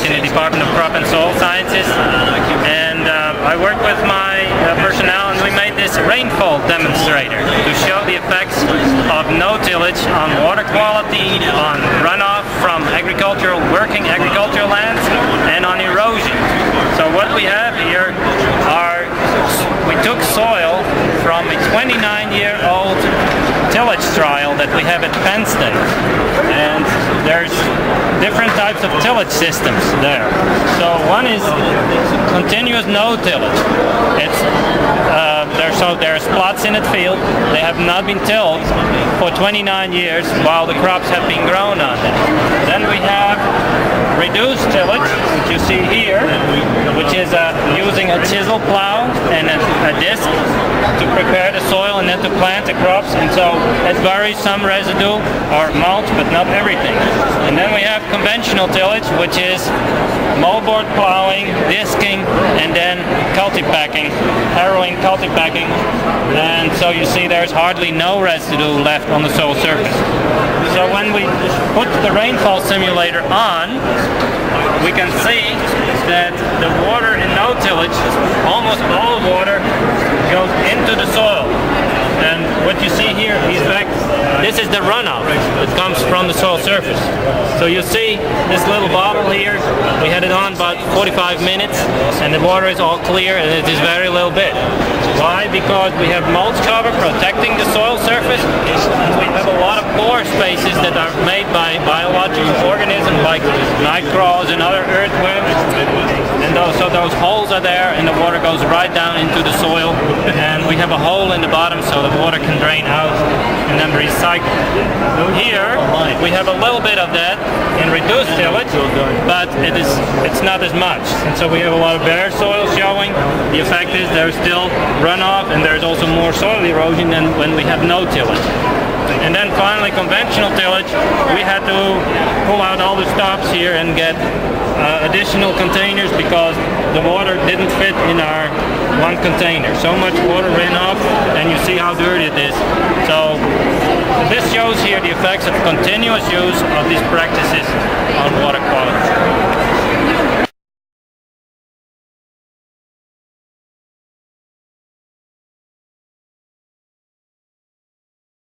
in the Department of Crop and Soil Sciences, and I worked with my personnel, and we made this Rainfall Demonstrator to show the effects of no-tillage on water quality, on runoff from working agricultural lands, and on erosion. So what we have here we took soil from a 29-year-old tillage trial that we have at Penn, and there's different types of tillage systems there. So one is continuous no-tillage. There's plots in the field. They have not been tilled for 29 years while the crops have been grown on them. Then we have reduced tillage, which you see here, which is using a chisel plow and a disc to prepare the soil and then to plant the crops, and so it varies some residue or mulch, but not everything. And then we have conventional tillage, which is moldboard plowing, disking, and then cultipacking, harrowing, cultipacking, and so you see there's hardly no residue left on the soil surface. So when we put the rainfall simulator on, we can see that the water in no-tillage, almost all water goes into the soil. And what you see here, in fact, this is the runoff that comes from the soil surface. So you see this little bottle here, we had it on about 45 minutes, and the water is all clear, and it is very little bit. Why? Because we have mulch cover protecting the soil surface, and we have a lot of pore spaces that are made by biological organisms like night crawls and other earthworms, and those holes are there, and the water goes right down into the soil, and we have a hole in the bottom so the water can drain out and then recycle. Here we have a little bit of that in reduced tillage, but it's not as much, and so we have a lot of bare soil showing. The effect is there's still runoff, and there's also more soil erosion than when we have no tillage. And then finally, conventional tillage, we had to pull out all the stops here and get additional containers because the water didn't fit in our one container. So much water ran off, and you see how dirty it is. So this shows here the effects of continuous use of these practices on water quality.